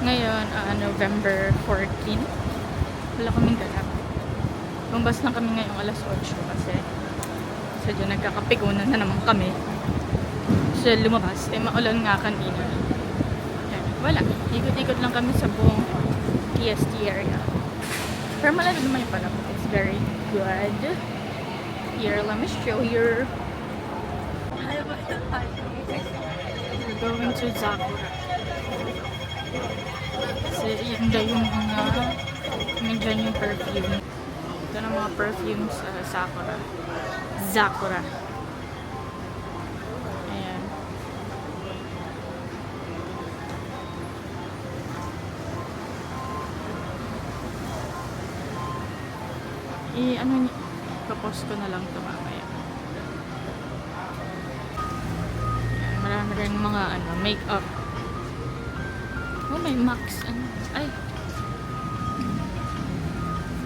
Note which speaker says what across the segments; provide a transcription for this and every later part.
Speaker 1: Ngayon, November 14. Wala kaming ganap. Lumabas lang kami ngayong alas 8 kasi sadya nagkakapigunan na naman kami. So, lumabas. Maulan nga kanina. Yan. Wala. Ikot-ikot lang kami sa buong TST area. Pero malalo naman yung pala. It's very good. Here, let me show you. We're going to Zakura. Kasi yun daw yung mga nandiyan yung perfume. Ito na mga perfumes sa Sakura. Zakura. Ayan. Papost ko na lang ito mamaya. Ayan, marami rin mga make-up. Oh, may Max. Ay.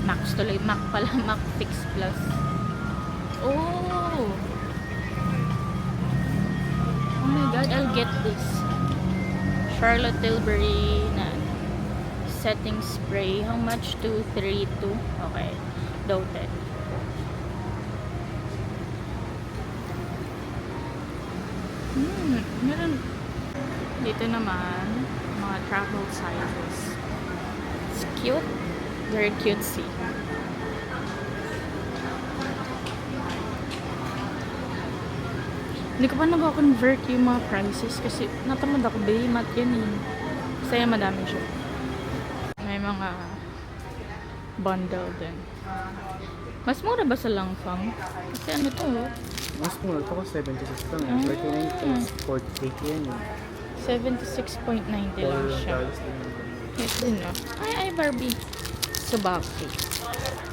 Speaker 1: Max tuloy. Mac pala. Mac Fix Plus. Oh. Oh my God. I'll get this. Charlotte Tilbury na setting spray. How much? 232. Okay. Doted. Meron. Dito naman mga travel sizes. It's cute. Very cutesy. Hindi ko pa nag-convert yung mga prices kasi natamad ako ba mat yan eh. Kasi madami siya. May mga bundle din. Mas mura ba sa Langfang? Kasi ano to?
Speaker 2: Mas mura ito ko 76 lang. 39 is 48 yan.
Speaker 1: 76.90 lang siya. Yes din no? Ay Barbie. Subaki.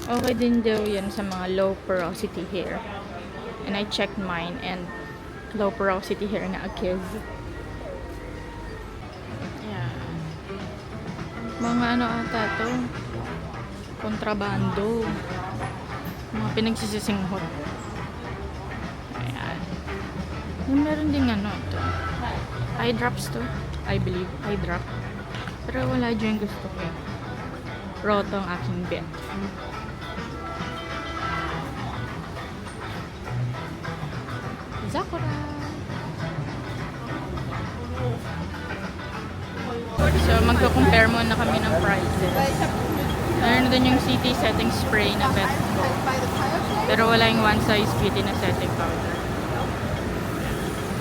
Speaker 1: Okay din daw yan sa mga low porosity hair. And I checked mine and low porosity hair na akiz. Yeah. Mga ata to? Kontrabando. Mga pinagsisisinghot. Ayan. Yung meron din ito. Eye drops to. I believe. Eye drop. Pero wala dyan gusto ko. Roto ang aking bet. Zakura. So, magko-compare muna kami ng prices. Meron din yung CT setting spray na bet ko. Pero wala yung one size beauty na setting powder.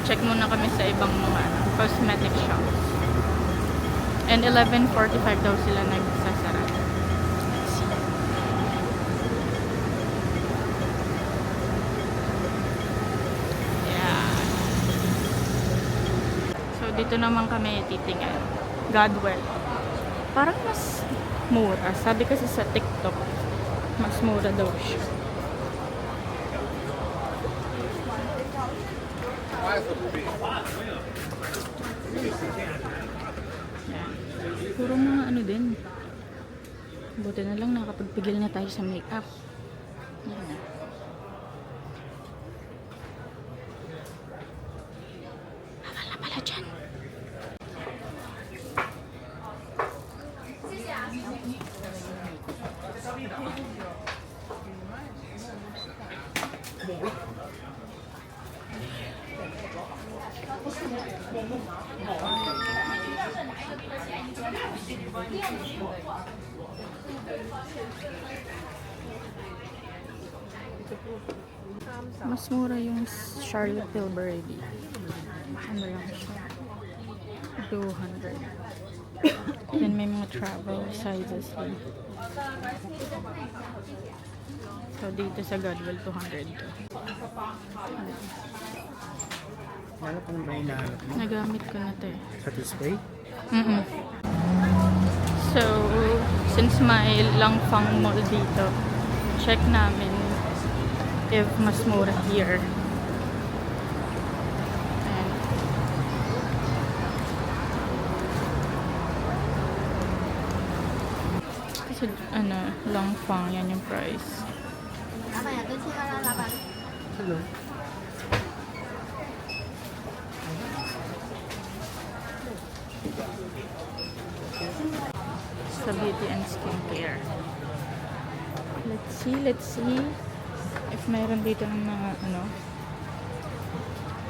Speaker 1: Check muna kami sa ibang mga cosmetic shops. And 11:45 daw sila nagsasara. Yeah. So, dito naman kami titingnan. Godwell. Parang mas mura. Sabi kasi sa TikTok, mas mura daw siya. Yan. Puro mga din. Buti na lang nakapagpigil na tayo sa makeup. Yan na. Hawal na pala dyan. Mas mura yung Charlotte Tilbury. Ano lang siya? 200. Then may mga travel sizes din. So dito sa Godwell 200 to.
Speaker 2: Ano pang ba hinahanap mo?
Speaker 1: Nagamit ko na to eh.
Speaker 2: Sa display?
Speaker 1: So, since may Langfang Mall dito, check namin if mas mura here. Ayan. Kasi Langfang, yan yung price.
Speaker 2: Hello.
Speaker 1: sa beauty and skincare. Let's see if mayroon dito ng mga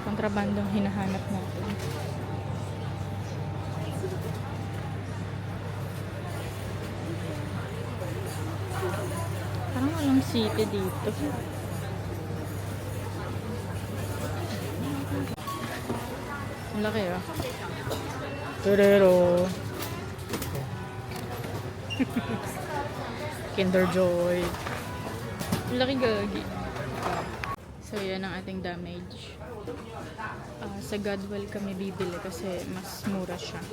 Speaker 1: kontrabandong hinahanap natin. Parang walang city dito. Ang laki ah. Torero. Kinder Joy. Ang laki gagi. So yan ang ating damage. Sa Godwell kami bibili kasi mas mura siya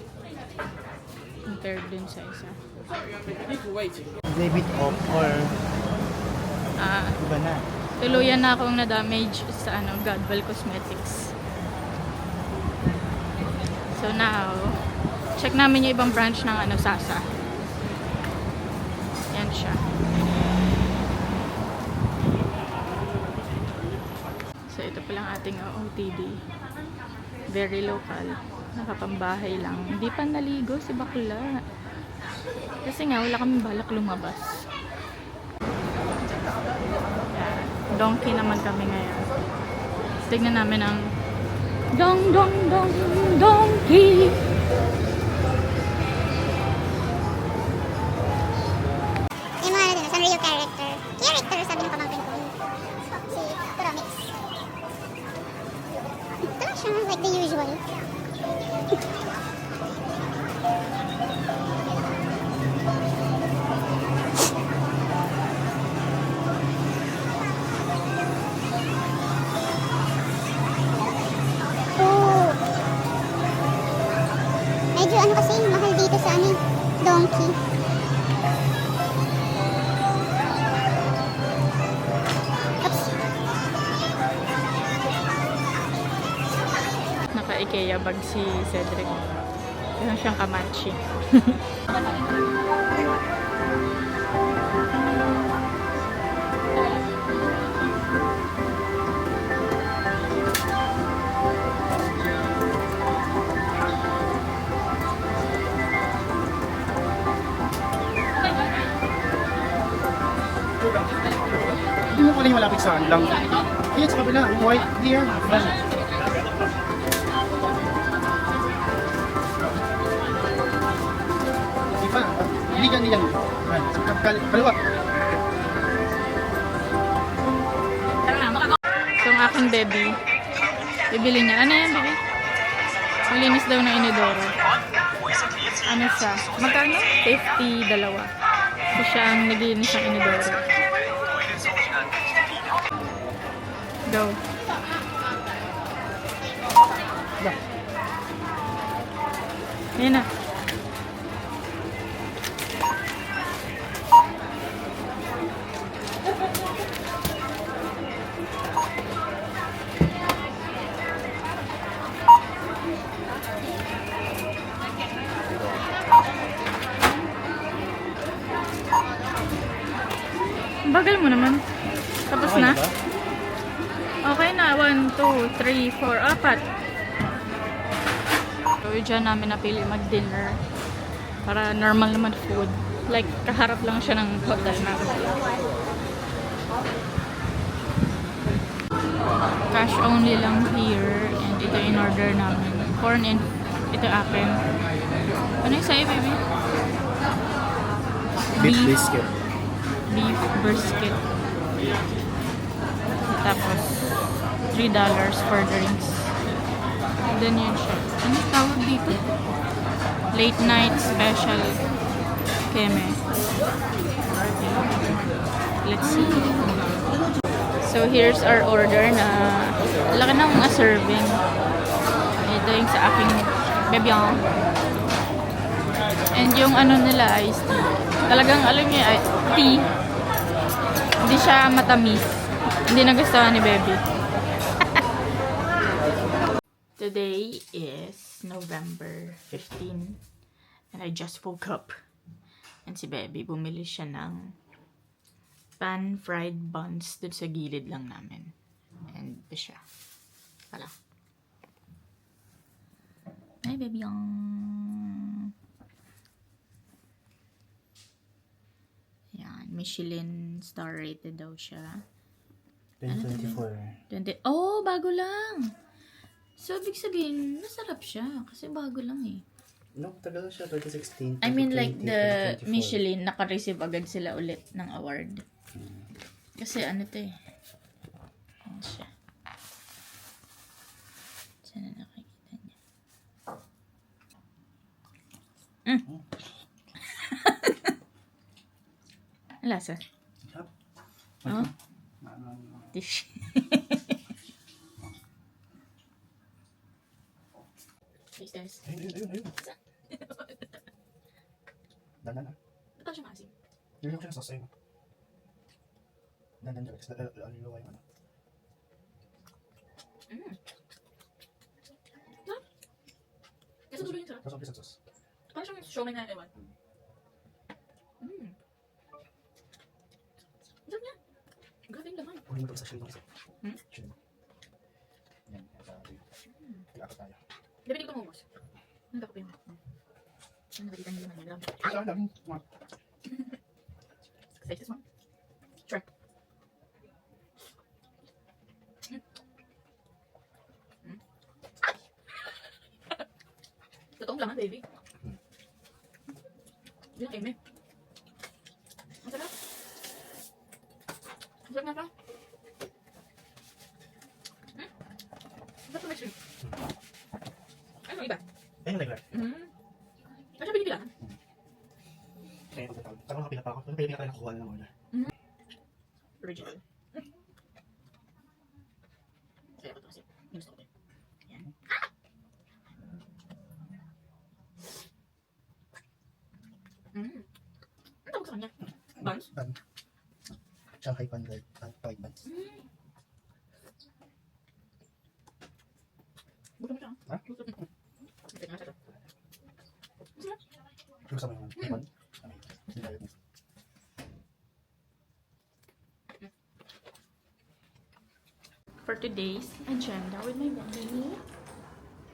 Speaker 1: compared dun sa isa.
Speaker 2: Debit off or iba na.
Speaker 1: Tuluyan na akong na-damage sa Godwell Cosmetics. So now, check namin yung ibang branch ng Sasa. Yan siya. So ito pa lang ating OOTD. Very local. Nakapambahay lang. Hindi pa naligo si bakla. Kasi nga wala kaming balak lumabas. Yan. Donkey naman kami ngayon. Tignan namin ang donkey.
Speaker 3: Yung mga din, Sanrio character. Character, sabi ng pamangkin ko. Si Kuromix. Ito lang siya, like the usual. Oh. Medyo kasi, mahal dito sa donkey.
Speaker 1: Naka-IKEA bag si Cedric. Kaya siyang kamachi.
Speaker 2: Hindi mo pala yung malapit sa lang. Ayan sa kabila, yung white here. Iba, hindi ka niyan. Kaliwa.
Speaker 1: So, ang aking baby, bibili niya. Ano yan, baby? Malinis daw na inidoro. Ano siya? Magkano? 50, dalawa. So, siya ang naglinis ng inidoro. Go. Ayan na. Bagal mo naman. Tapos
Speaker 2: Okay
Speaker 1: na?
Speaker 2: ba?
Speaker 1: Okay na. 1, 2, 3, 4, 4. So, dyan namin napili mag-dinner. Para normal naman food. Like, kaharap lang siya ng hotel na. Cash only lang here. And ito in-order namin. Corn and ito akin. Ano yung sa'yo, baby?
Speaker 2: Beef biscuit.
Speaker 1: Beef brisket. Tapos, $3 for drinks. And then yun siya. Ano tawag dito? Late night special keme. Let's see. So, here's our order na laki ng mga serving. Ito yung sa aking bebyang. And yung ano nila, iced tea. Talagang alam niyo, tea. Hindi siya matamis. Hindi nagustuhan ni baby. Today is November 15. And I just woke up. And si baby, bumili siya ng pan-fried buns dun sa gilid lang namin. And ito siya. Wala. Hi, baby. Michelin star rated daw siya.
Speaker 2: 2024.
Speaker 1: 20. Oh, bago lang. So, ibig sabihin, masarap siya. Kasi bago lang eh.
Speaker 2: No, tagal siya. 2016.
Speaker 1: I mean like
Speaker 2: 2020,
Speaker 1: the
Speaker 2: 2024.
Speaker 1: Michelin, naka-receive agad sila ulit ng award. Kasi ano to eh. Ano siya. Sana nakikita niya. Ang lasa?
Speaker 2: Yup.
Speaker 1: Oh? Dish. Taste test.
Speaker 2: Ayun. Dandan ah.
Speaker 1: Ito siya maasim.
Speaker 2: Hindi ko siya nasasay mo. Dandan siya. Ano yung ano?
Speaker 1: Kasi tuloy yung sarap.
Speaker 2: Tapos ang sauce.
Speaker 1: Parang siyang siomay na ewan. Sarap niya. Grabe yung laman.
Speaker 2: Huwag mo ito sa shell ng isa.
Speaker 1: Hmm?
Speaker 2: Shell. Yan. Kaya tayo.
Speaker 1: Bebe, di ko tumubos. Ano ba ko pa yun? Ano nakikita niyo naman yung grabe.
Speaker 2: Ang dami.
Speaker 1: Taste this one. Sure. Totoong laman, baby. Hindi na eme. Ang sarap. Ang sarap nga pa. Ang sarap na shrimp. Ano iba?
Speaker 2: Ayun, regular.
Speaker 1: Ano siya binibilangan?
Speaker 2: Kaya ito tawag. Saan mo nakapila pa ako? Kung pili ka tayo nakukuha na ng order.
Speaker 1: Original. Kaya ko ito kasi. Gusto ko ito. Ayan. Ano tawag sa kanya? Buns?
Speaker 2: Ban. Shanghai Pan White Buns.
Speaker 1: Gusto mo siya?
Speaker 2: Ha?
Speaker 1: Gusto mo. Ito nga siya.
Speaker 2: Yung kasama yung pan. Hindi tayo mo.
Speaker 1: For today's agenda with my baby.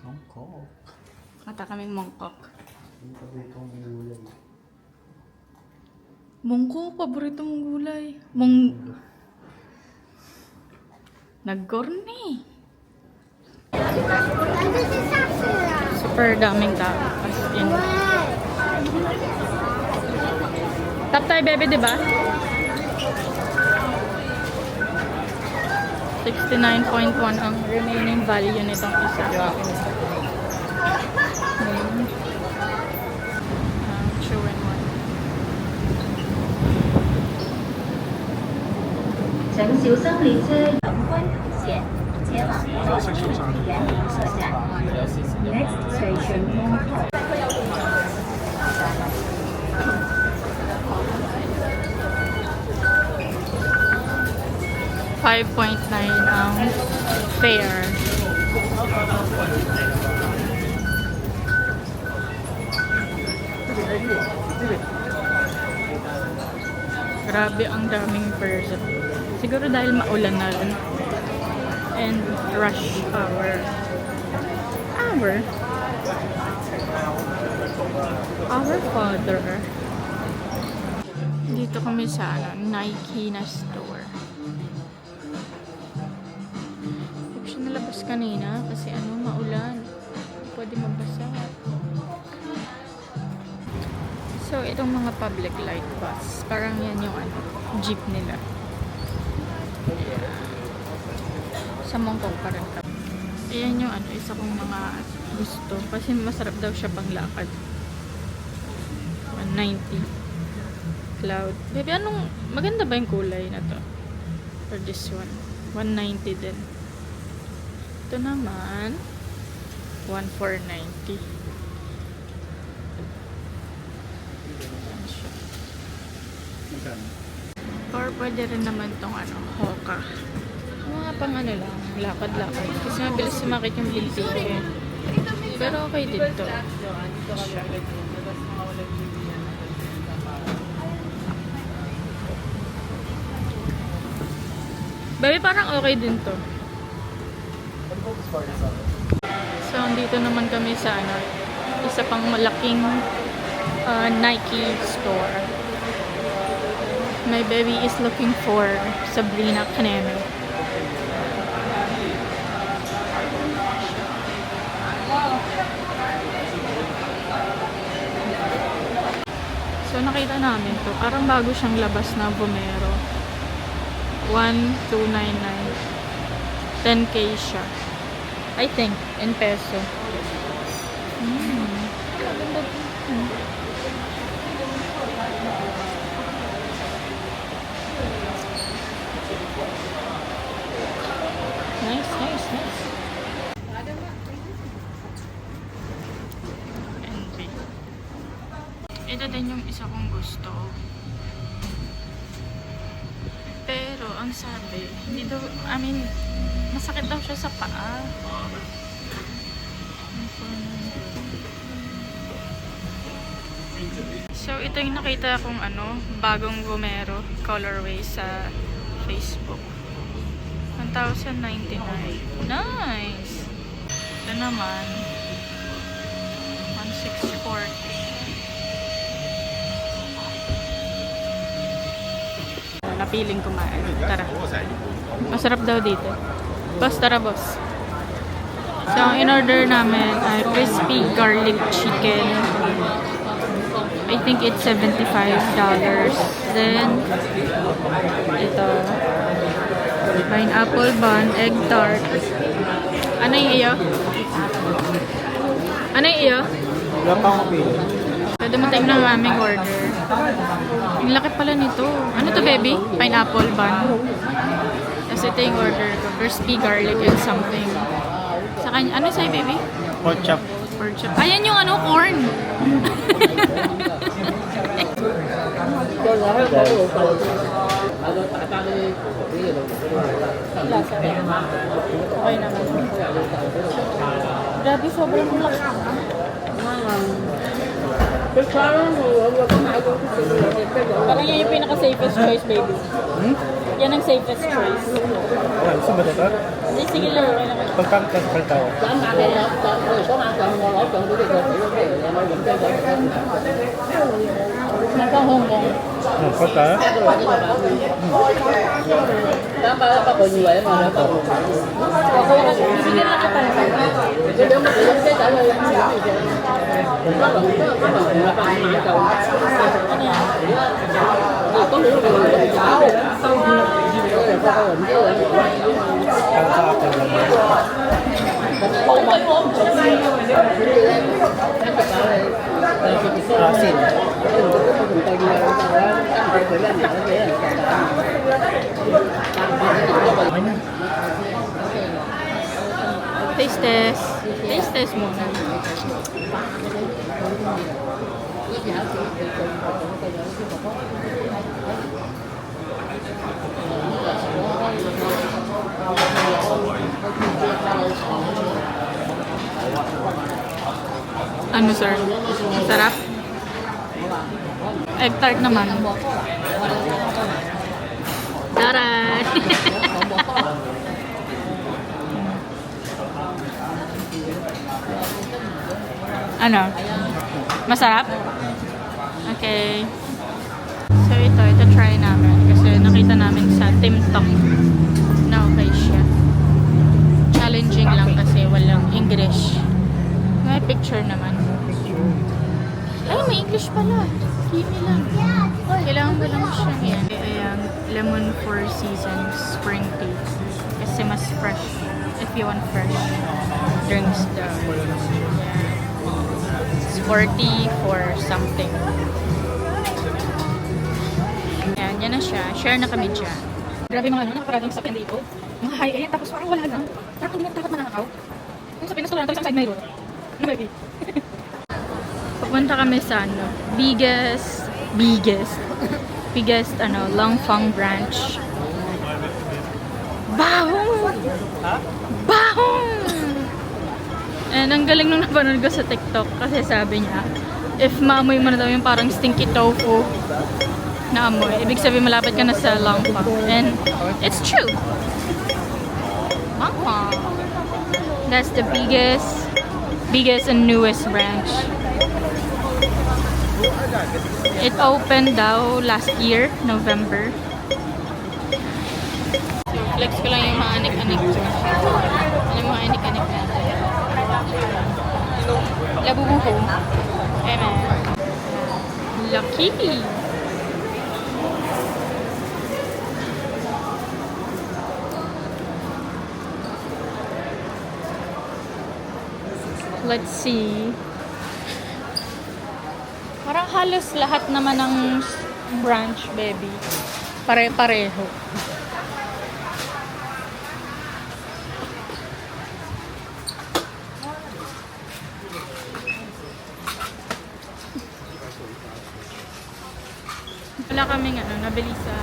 Speaker 2: Mongkok.
Speaker 1: Kata kaming mongkok.
Speaker 2: Yung paborito kong gulay.
Speaker 1: Mongkok, paborito mong gulay. Nagkorni. Super daming tao. As in. Tap tayo, bebe, di ba? 69.1 ang remaining value nitong isa. True and one.
Speaker 4: 乘小生列車往觀塘線，前往左市園林車站。Next station Mongkok。
Speaker 1: 5.9 ang fare. Grabe ang daming person. Siguro dahil maulan na rin. And rush hour. Our father. Dito kami sa Nike na store. Huwag siya nalabas kanina kasi maulan. Pwede mabasa. So, itong mga public light bus, parang yan yung jeep nila. Sa Mongkok pa rin kami. Ayan yung isa kong mga gusto. Kasi masarap daw siya pang lakad. 190. Cloud. Baby, maganda ba yung kulay na to? Or this one? 190 din. Ito naman, 1,490. Or pwede rin naman tong Hoka. Mga pang lang, lakad-lakad. Kasi mabilis sumakit yung binti ko. Pero okay dito. Baby, parang okay din to. So, andito naman kami sa isa pang malaking Nike store. My baby is looking for Sabrina Caneme. So nakita namin to. Parang bago siyang labas na Vomero. 1,299. 10K siya. I think, in peso. Nice, nice, nice. Envy. Ito din yung isa kong gusto. Pero, ang sabi, hindi daw, masakit daw siya sa paa. So, ito yung nakita kong bagong Vomero colorway sa Facebook. 1,099. Nice! Ito naman, 1,640. Napiling kumain. Tara. Masarap daw dito. Boss, tara boss. So, ang in-order namin ay crispy garlic chicken. I think it's $75. Then, ito, pineapple bun, egg tart. Ano yung iyo? Ano yung iyo?
Speaker 2: Wala pa akong pili.
Speaker 1: So, dumating na ang aming order. Ang laki pala nito. Ano to, baby? Pineapple bun. Tapos ito yung order ko. Crispy garlic and something. Sa kanya, ano sa'yo, baby?
Speaker 2: Pork chop.
Speaker 1: Pork chop. Ayan yung corn. Okay naman. Grabe, sobrang laki. Parang yan yung pinaka-safest choice, baby. Yan ang safest choice.
Speaker 2: Gusto ba ito?
Speaker 1: Hindi, sige lang. Okay naman.
Speaker 2: Pagkakasapal tayo.
Speaker 1: Naka Hong Kong.
Speaker 2: Pagka?
Speaker 1: Bibigyan na kita.
Speaker 2: Asin.
Speaker 1: Taste test. Taste test muna. Ano, sir? Sarap? Egg tart naman. Taray! Ano? Masarap? Okay. So ito try namin. Kasi nakita namin sa TikTok na okay siya. Challenging lang kasi walang English. May picture naman. Ay, may English pala. Kimi lang. Kailangan ko lang siyang yan. Ayan, lemon 4 seasons spring tea. Kasi mas fresh. If you want fresh drinks daw. It's 40 for something. Ayan, yan na siya. Share na kami dyan. Grabe mga nakakaradang sa dito. Mga high ayan, tapos parang wala na. Parang hindi dapat manakaw. Kung sa Pinas to lang, tapos ang side mayroon. Ano ba, baby? Pupunta kami sa biggest Langfang branch. Bahong! Bahong! And ang galing nung napanood ko sa TikTok kasi sabi niya, if maamoy mo na daw yung parang stinky tofu na amoy, ibig sabihin malapit ka na sa Langfang. And it's true. Mama. That's the biggest and newest branch. It opened daw last year, November. So, flex ko lang yung mga anik-anik ko. Ano yung mga anik-anik natin? Labubuho. Ayan. Lucky! Let's see. Parang halos lahat naman ng branch, baby. Pare-pareho. Wala kaming nabili sa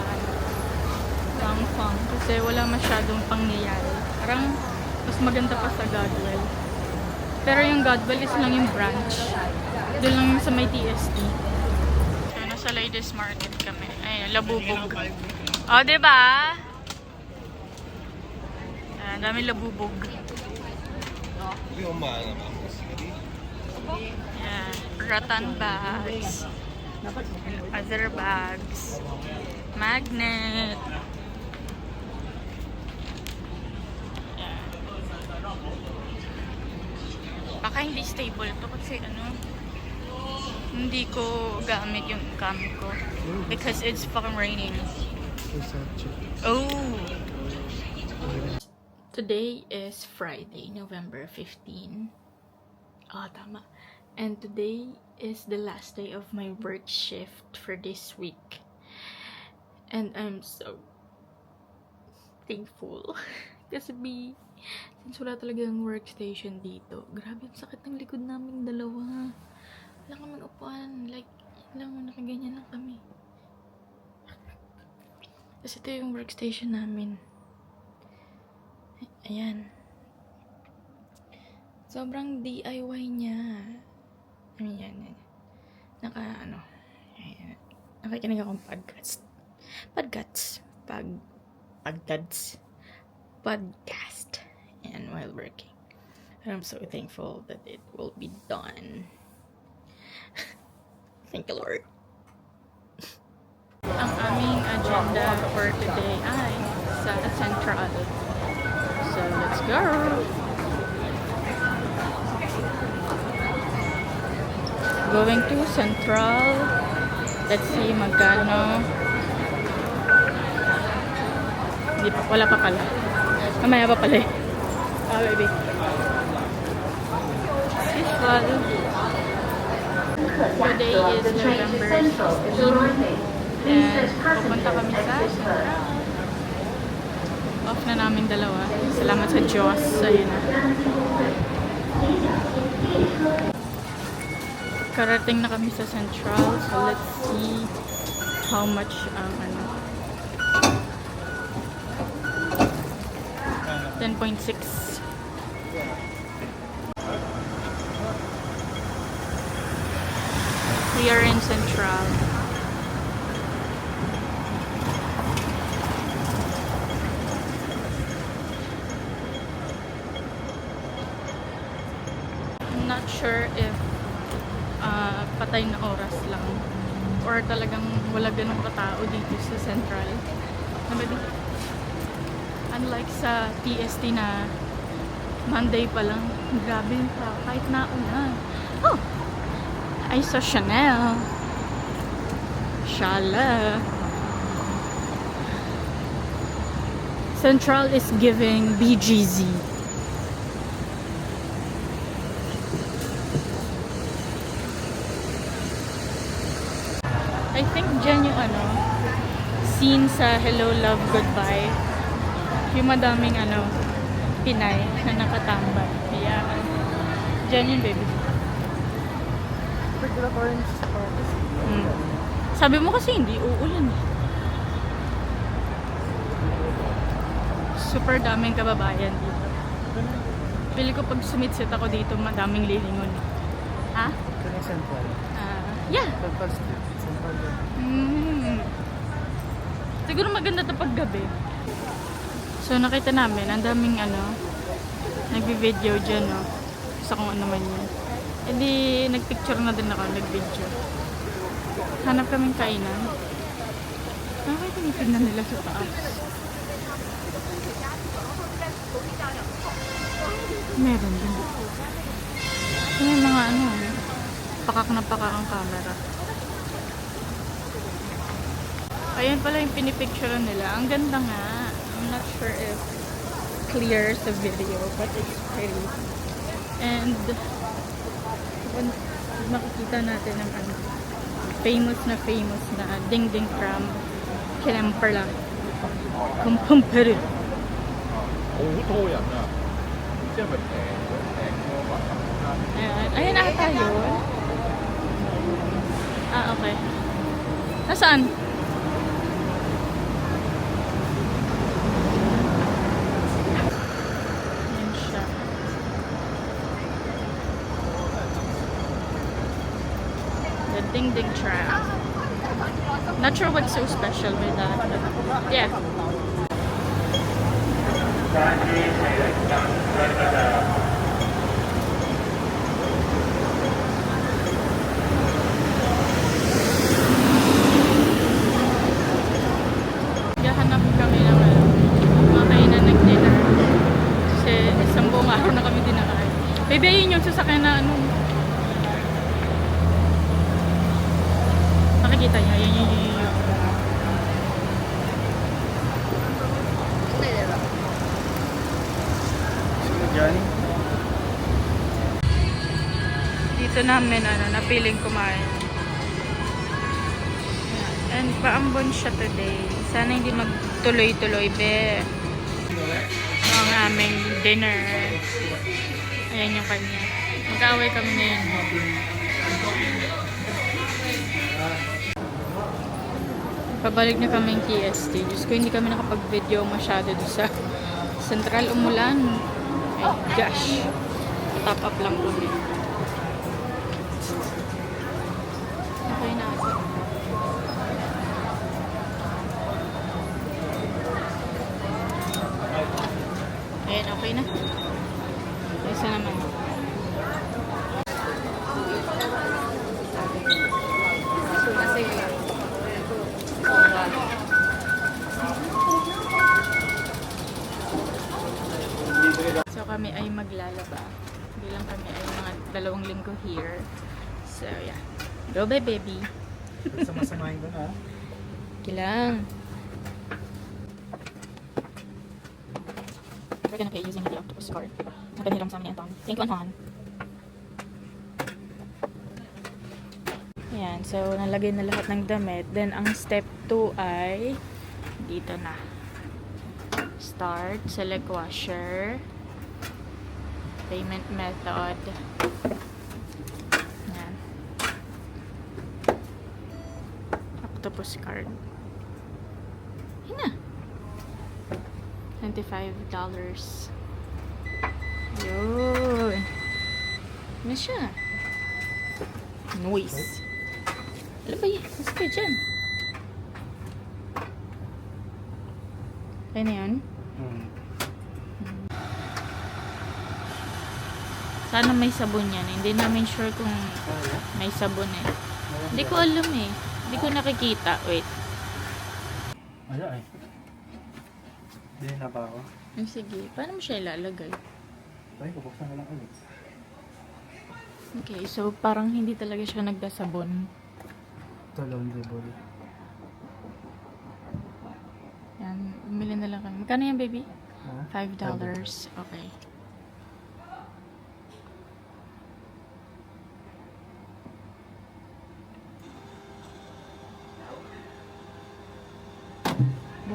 Speaker 1: Fang kasi wala masyadong pangyayari. Parang mas maganda pa sa Godwell. Pero yung Godwell is lang yung branch. Doon lang yung sa may TST. So, nasa Ladies Market kami. Ayun, labubog. O, diba? Ang dami labubog. Yeah, rattan bags. Other bags. Magnet. Yeah. Baka hindi stable to kasi hindi ko gamit yung cam ko because it's fucking raining. Oh. Today is Friday, November 15. Ah, tama. And today is the last day of my work shift for this week. And I'm so thankful. Kasi since wala talagang workstation dito, grabe ang sakit ng likod naming dalawa. Wala kaming upuan. Like, nakaganyan lang kami. Kasi ito yung workstation namin. Ayan. Sobrang DIY niya. Ayan. Nakikinig akong podcast. And while working. And I'm so thankful that it will be done. Thank you, Lord. Ang aming agenda for today ay sa Central. So, let's go! Going to Central. Let's see magkano. Wala pa pala. Mamaya pa pala eh. Baby. Usual. Today is November 16. And pupunta kami sa Central. Off na namin dalawa. Salamat sa Diyos. Ayun na. Karating na kami sa Central. So let's see how much 10.6. We are in Central. I'm not sure if patay na oras lang or talagang wala ganong katao dito sa Central. Unlike sa TST na Monday pa lang, grabe pa, kahit nauna. Oh! I saw Chanel. Shala. Central is giving BGZ. I think dyan yung scene sa Hello, Love, Goodbye. Yung madaming Pinay na nakatambay. Kaya, dyan yun, baby. Sabi mo kasi hindi uulan. Super daming kababayan dito. Pili ko pag sumitsit ako dito, madaming lilingon. Ha?
Speaker 2: Ito Central.
Speaker 1: Yeah.
Speaker 2: Central Street. Central.
Speaker 1: Siguro maganda ito pag gabi. So nakita namin, ang daming nagbi-video dyan, no? Sa kung ano man yun. E di, nagpicture na din ako, nag-video. Hanap kaming kainan. Bakit tinitignan nila sa taas? Meron din. May mga ano, pakak na pakak ang camera. Ayan pala yung pinipicture nila. Ang ganda nga. I'm not sure if clear sa video, but it's pretty. And makikita natin ang ano, famous na Ding Ding Tram Kinempala Kumpumperu.
Speaker 5: 好多人啊！即係咪平過百
Speaker 1: Ayan, ayan na tayo. Ah, okay. Nasaan? Ayan siya. The Ding Ding Tram. Not sure what's so special with that, but yeah. Hanap kami ng mga kainan nag-dinner. Kasi isang buong araw na kami dinakain. Baby, ayun yung sasakyan na ano. Nakikita niya. Yan.
Speaker 2: Sino dyan?
Speaker 1: Dito namin napiling kumain. And paambon siya today. Sana hindi magtuloy-tuloy, be. Ang aming dinner. Ayan yung kanya. Mag-away kami ngayon. Pabalik na kaming KST. Diyos ko, hindi kami nakapag-video masyado doon sa Central. Umulan. Ay, gosh. Top up lang kami. Okay na ito. Ayan, okay na. Isa naman. So kami ay maglalaba. Bilang kami ay mga 2 linggo here. So yeah. Go bye baby.
Speaker 2: Sama-samahin ko na.
Speaker 1: Kilang. We're gonna pay using the octopus card. Napaniram sa amin yan, Tom. Thank you, Anton. Ayan, so nalagay na lahat ng damit. Then, ang step 2 ay dito na. Start, select washer, payment method. Ayan. Octopus card. Ayan na. $25. Yun. Ano siya? Noise. Ano ba yun? Mas ka dyan. Kaya na yun? Sana may sabon yan. Hindi namin sure kung may sabon eh. Hindi ko alam eh. Hindi ko nakikita. Wait.
Speaker 2: Wala eh. Hindi na ba ako?
Speaker 1: Sige. Paano mo siya ilalagay?
Speaker 2: Ay, bubuksan na lang ulit.
Speaker 1: Okay, so parang hindi talaga siya nagdasabon.
Speaker 2: Ito, laundry ball.
Speaker 1: Yan, bumili na lang kami. Magkano yan, baby?
Speaker 2: Ha?
Speaker 1: $5. Okay.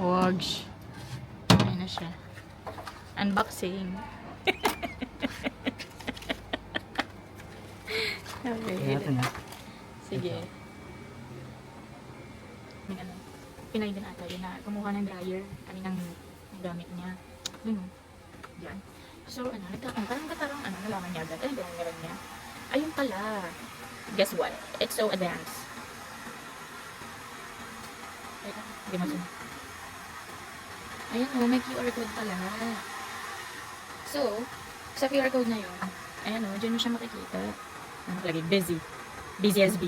Speaker 1: Wogs. Ayan na siya. Unboxing. Okay.
Speaker 2: Kaya natin ha.
Speaker 1: Sige. May ano, Pinay din ata yun na kumuha ng dryer kaninang gamit niya. Dun o. Diyan. So, parang katarang nalaman niya agad. Ay, meron niya. Ayun pala. Guess what? It's so advanced. Wait lang. Hindi mo siya. Ayan o, may QR code pala. So, sa QR code na yun, ayan o, dyan mo siya makikita. Nakalagay, busy. Busy as B.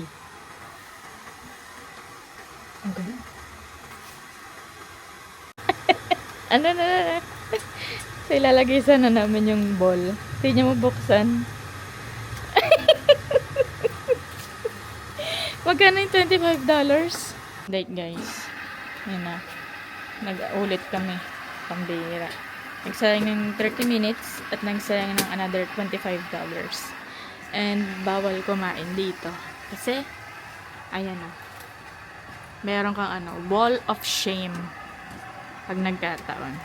Speaker 1: Ang galing. Ano na? So, ilalagay sana namin yung ball. Hindi niya mabuksan. Magkano yung $25? Date guys. Yan na. Nag-ulit kami. Pambira. Nagsayang ng 30 minutes at nagsayang ng another $25. And bawal kumain dito. Kasi, ayan na. Meron kang wall of shame. Pag nagkataon.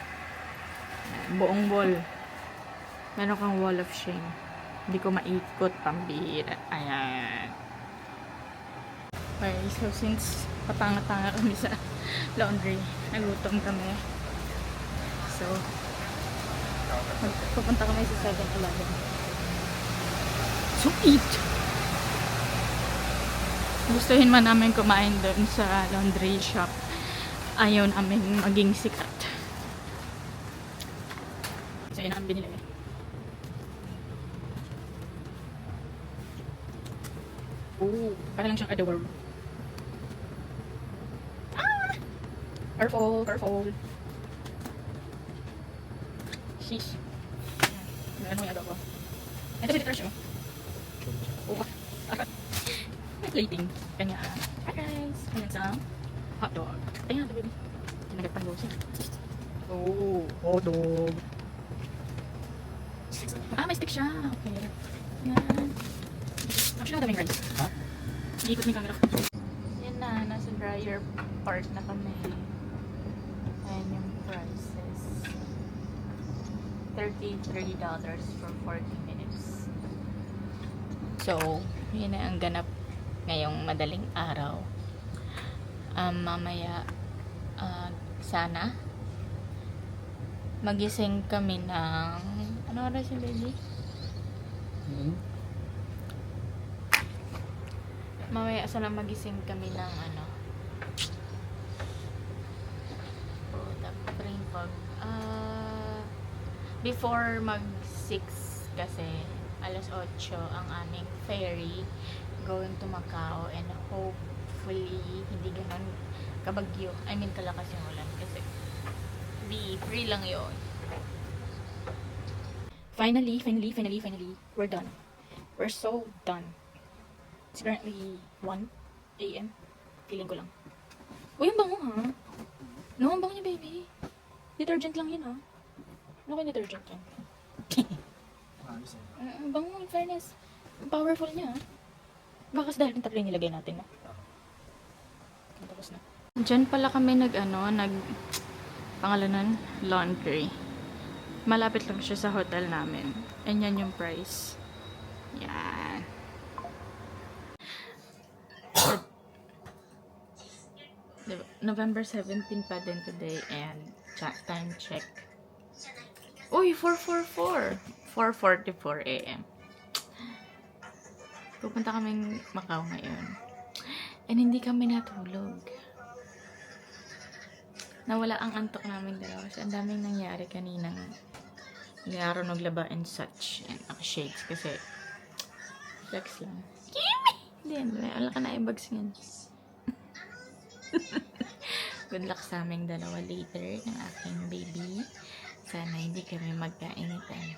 Speaker 1: Buong wall. Meron kang wall of shame. Hindi ko maikot, pambira. Ayan. Okay, so since patanga-tanga kami sa laundry, nagutom kami. So, pupunta kami sa 7-Eleven. So, eat! Gustuhin man namin kumain doon sa laundry shop. Ayaw namin maging sikat. So, yun ang binili. Oh, para lang siyang adorable. Ah! Careful, careful. Sheesh. Ano yung agaw ko? Ito si Trash, oh. Oh, may plating. Kanya, hi guys. Kanya sa hot dog. Ayan, ito baby. Nagagpang siya. Oh, hot dog. Ah, may stick siya. Okay. Yan. Actually, nadaming rice. Ha? Iikot mo yung camera. Yan na, nasa dryer part na kami. Ayan yung prices. $33 for 40 minutes. So, yun na ang ganap ngayong madaling araw. Mamaya, sana, magising kami ng, ano oras yung baby? Mamaya sana magising kami ng brain fog. Before mag 6 kasi alas 8 ang aming ferry going to Macau, and hopefully hindi ganun kabagyo. I mean kalakas yung ulan kasi free lang yun. Finally, we're done. We're so done. It's currently 1 AM. Feeling ko lang. Uy, ang bango ha. No, ang bango niya baby. Detergent lang yun ha. Ano kaya detergent yan? Ang bango, in fairness. Ang powerful niya ha. Baka dahil yung tatlo yung nilagay natin na. Tapos na. Diyan pala kami pangalanan, laundry. Malapit lang siya sa hotel namin. And yan yung price. Yan. Diba? November 17 pa din today, and time check. Uy, 4:44 AM. Pupunta kaming Macau ngayon. And hindi kami natulog. Nawala ang antok namin dalawa kasi ang daming nangyari kaninang araw naglaba and such. And shades kasi flex lang. Hindi, wala ka na i-bags ngayon. Good luck sa aming dalawa later ng aking baby. Sana hindi kami magkainitan.